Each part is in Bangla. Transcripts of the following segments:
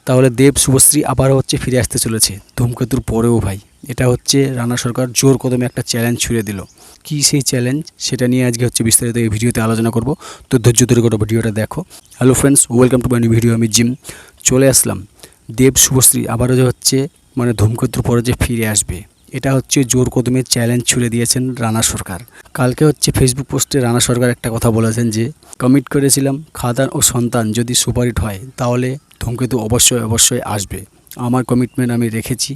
তাহলে দেব শুভশ্রী আবারও হচ্ছে ফিরে আসতে চলেছে ধূমকেতুর পরেও ভাই। এটা হচ্ছে রানা সরকার জোর কদমে একটা চ্যালেঞ্জ ছুড়ে দিল। কি সেই চ্যালেঞ্জ সেটা নিয়ে আজকে হচ্ছে বিস্তারিত এই ভিডিওতে আলোচনা করব। তো ধৈর্য ধরে গোটা ভিডিওটা দেখো। Hello friends, welcome to my new video. আমি জিম চলে আসলাম। দেব শুভশ্রী আবারও যে হচ্ছে ধূমকেতুর পরে যে ফিরে আসবে, এটা হচ্ছে জোর কদমে চ্যালেঞ্জ ছুড়ে দিয়েছেন রানা সরকার। কালকে হচ্ছে ফেসবুক পোস্টে রানা সরকার একটা কথা বলেছেন যে কমিট করেছিলাম খাদান ও সন্তান যদি সুপারহিট হয় তাহলে ধূমকেতু অবশ্যই আসবে। আমার কমিটমেন্ট আমি রেখেছি।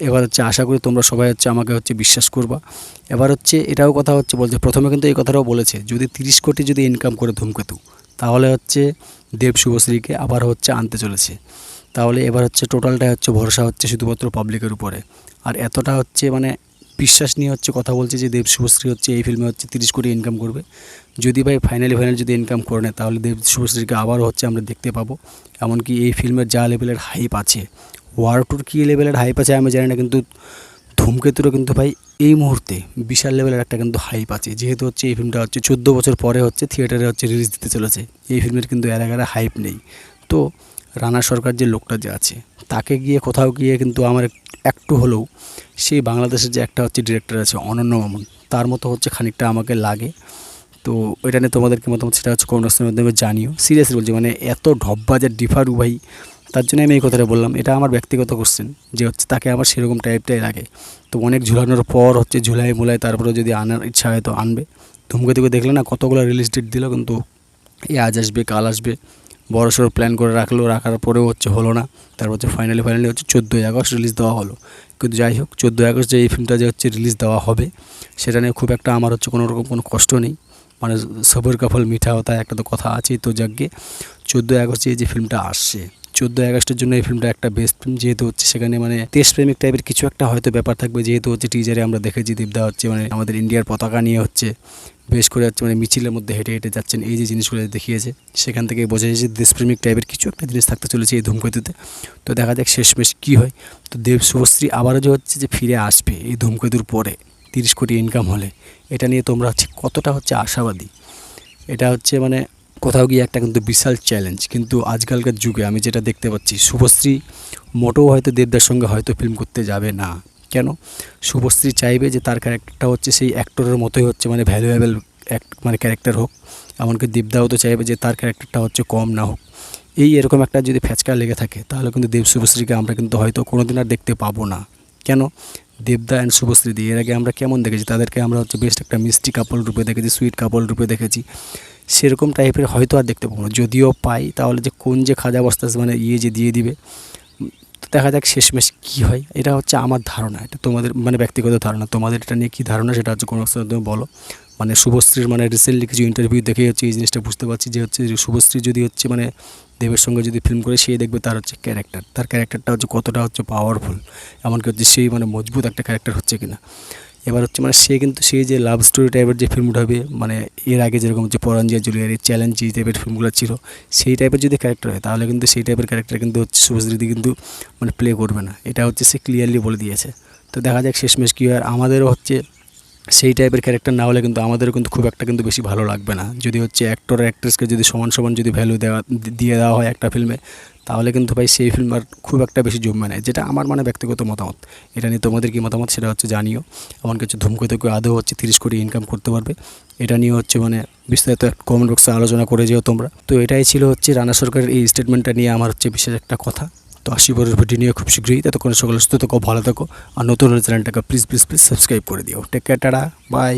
এবার হচ্ছে আশা করি তোমরা সবাই হচ্ছে আমাকে হচ্ছে বিশ্বাস করবা। এবার হচ্ছে এটাও কথা হচ্ছে বলছে, প্রথমে কিন্তু এই কথাটাও বলেছে যদি 30 কোটি যদি ইনকাম করে ধূমকেতু তাহলে হচ্ছে দেব শুভশ্রীকে আবার হচ্ছে আনতে চলেছে। তাহলে এবার হচ্ছে টোটালটাই হচ্ছে ভরসা হচ্ছে শুধুমাত্র পাবলিকের উপরে। আর এতটা হচ্ছে বিশ্বাস নিয়ে হচ্ছে কথা বলছে যে দেব শুভশ্রী হচ্ছে এই ফিল্মে হচ্ছে 30 কোটি ইনকাম করবে। যদি ভাই ফাইনাল যদি ইনকাম করে নেয় তাহলে দেব শুভশ্রীকে আবারও হচ্ছে আমরা দেখতে পাবো। এমনকি এই ফিল্মের যা লেভেলের হাইপ আছে, ওয়ার টুর কী লেভেলের হাইপ আছে আমি জানি না, কিন্তু ধূমকেতুরও কিন্তু ভাই এই মুহূর্তে বিশাল লেভেলের একটা কিন্তু হাইপ আছে। যেহেতু হচ্ছে এই ফিল্মটা হচ্ছে 14 বছর পরে হচ্ছে থিয়েটারে হচ্ছে রিলিজ দিতে চলেছে। এই ফিল্মের কিন্তু এর আগে হাইপ নেই। তো রানা সরকার যে লোকটা যে আছে তাকে গিয়ে কোথাও গিয়ে কিন্তু আমার একটু হলেও সেই বাংলাদেশের যে একটা হচ্ছে ডিরেক্টর আছে অনন্য মামুন, তার মতো হচ্ছে খানিকটা আমাকে লাগে। তো এটা নিয়ে তোমাদেরকে মতামত সেটা হচ্ছে কমেন্টের মাধ্যমে জানিও। সিরিয়াসলি বলছি, এত ঢপবাজের ডিফারু ভাই, তার জন্য আমি এই কথাটা বললাম। এটা আমার ব্যক্তিগত কোশ্চেন যে হচ্ছে তাকে আমার সেরকম টাইপটাই লাগে। তো অনেক ঝুলানোর পর হচ্ছে ঝুলাই মুলাই তারপরে যদি আনার ইচ্ছা হয় তো আনবে। ধূমকেতুকে দেখলে না কতগুলো রিলিজ ডেট দিল, কিন্তু আজ আসবে কাল আসবে বড়সড় প্ল্যান করে রাখার পরেও হচ্ছে হলো না। তারপর হচ্ছে ফাইনালি হচ্ছে 14ই আগস্ট রিলিজ দেওয়া হলো। কিন্তু যাই হোক 14ই আগস্ট যে এই ফিল্মটা যে হচ্ছে রিলিজ দেওয়া হবে সেটা নিয়ে খুব একটা আমার হচ্ছে কোনো কষ্ট নেই। সবর কা ফল মিঠা হতা একটা তো কথা আছেই। তো যাকে 14ই আগস্টে যে ফিল্মটা আসছে, 14ই আগস্টের জন্য এই ফিল্মটা একটা বেস্ট ফিল্ম। যেহেতু হচ্ছে সেখানে দেশপ্রেমিক টাইপের কিছু একটা হয়তো ব্যাপার থাকবে। যেহেতু হচ্ছে টিজারে আমরা দেখেছি দেবদা হচ্ছে আমাদের ইন্ডিয়ার পতাকা নিয়ে হচ্ছে বেশ করে হচ্ছে মিছিলের মধ্যে হেঁটে হেঁটে যাচ্ছেন। এই যে জিনিসগুলো দেখিয়েছে সেখান থেকে বোঝা যায় যে দেশপ্রেমিক টাইপের কিছু একটা জিনিস থাকতে চলেছে এই ধূমকেতুতে। তো দেখা যাক শেষমেশ কী হয়। তো দেব শুভশ্রী আবারও যে হচ্ছে যে ফিরে আসবে এই ধূমকেতুর পরে 30 কোটি ইনকাম হলে, এটা নিয়ে তোমরা হচ্ছে কতটা হচ্ছে আশাবাদী? এটা হচ্ছে কোথাও গিয়ে একটা কিন্তু বিশাল চ্যালেঞ্জ। কিন্তু আজকালকার যুগে আমি যেটা দেখতে পাচ্ছি, শুভশ্রী মোটেও হয়তো দেবদার সঙ্গে হয়তো ফিল্ম করতে যাবে না। কেন? শুভশ্রী চাইবে যে তার ক্যারেক্টারটা হচ্ছে সেই অ্যাক্টরের মতোই হচ্ছে ভ্যালুয়েবল ক্যারেক্টার হোক। এমনকি দেবদাও তো চাইবে যে তার ক্যারেক্টারটা হচ্ছে কম না হোক। এরকম একটা যদি ফ্যাচকা লেগে থাকে তাহলে কিন্তু দেব শুভশ্রীকে আমরা কিন্তু হয়তো কোনো দিন আর দেখতে পাবো না। কেন? দেবদা অ্যান্ড শুভশ্রী এর আগে আমরা কেমন দেখেছি, তাদেরকে আমরা হচ্ছে বেস্ট একটা মিষ্টি কাপল রূপে দেখেছি, সুইট কাপল রূপে দেখেছি। সেরকম টাইপের হয়তো আর দেখতে পাবো না। যদিও পাই তাহলে যে কোন যে খাজা বস্তা যে দিয়ে দিবে। তো দেখা যাক শেষমেশ কী হয়। এটা হচ্ছে আমার ধারণা, এটা তোমাদের ব্যক্তিগত ধারণা। তোমাদের এটা নিয়ে কী ধারণা সেটা হচ্ছে কোনো তুমি বলো। শুভশ্রীর রিসেন্টলি কিছু ইন্টারভিউ দেখে হচ্ছে এই জিনিসটা বুঝতে পারছি যে হচ্ছে শুভশ্রী যদি হচ্ছে দেবের সঙ্গে যদি ফিল্ম করে সে দেখবে তার হচ্ছে তার ক্যারেক্টারটা হচ্ছে কতটা হচ্ছে পাওয়ারফুল, এমনকি হচ্ছে সেই মজবুত একটা ক্যারেক্টার হচ্ছে কিনা। এবার হচ্ছে সে কিন্তু সেই যে লাভ স্টোরি টাইপের যে ফিল্মটা হবে, এর আগে যেরকম হচ্ছে পরাঞ্জিয়া জুলিয়ার এই চ্যালেঞ্জ যে টাইপের ফিল্মগুলো ছিল, সেই টাইপের যদি ক্যারেক্টার হয় তাহলে কিন্তু সেই টাইপের ক্যারেক্টার কিন্তু হচ্ছে শুভশ্রীদি কিন্তু প্লে করবে না। এটা হচ্ছে সে ক্লিয়ারলি বলে দিয়েছে। তো দেখা যাক শেষমেশ কী হয়। আমাদেরও হচ্ছে সেই টাইপের ক্যারেক্টার না হলে কিন্তু আমাদেরও কিন্তু খুব একটা কিন্তু বেশি ভালো লাগবে না। যদি হচ্ছে অ্যাক্টর অ্যাক্ট্রেসকে যদি সমান যদি ভ্যালু দিয়ে দেওয়া হয় একটা ফিল্মে, তাহলে কিন্তু ভাই সেই ফিল্ম আর খুব একটা বেশি জমবে না। যেটা আমার ব্যক্তিগত মতামত। এটা নিয়ে তোমাদের কী মতামত সেটা হচ্ছে জানিও। এমনকি হচ্ছে ধূমকেতুকে আদৌ হচ্ছে 30 কোটি ইনকাম করতে পারবে, এটা নিয়ে হচ্ছে বিস্তারিত কমেন্ট বক্সে আলোচনা করে যেও তোমরা। তো এটাই ছিল হচ্ছে রানা সরকারের এই স্টেটমেন্টটা নিয়ে আমার হচ্ছে বিশেষ একটা কথা। তো আসি পরের ভিডিও নিয়ে খুব শীঘ্রই। ততক্ষণ সকলে সুস্থ থাকো, ভালো থাকো। আর নতুন চ্যানেলটাকে প্লিজ সাবস্ক্রাইব করে দিও। Take care, tata, by.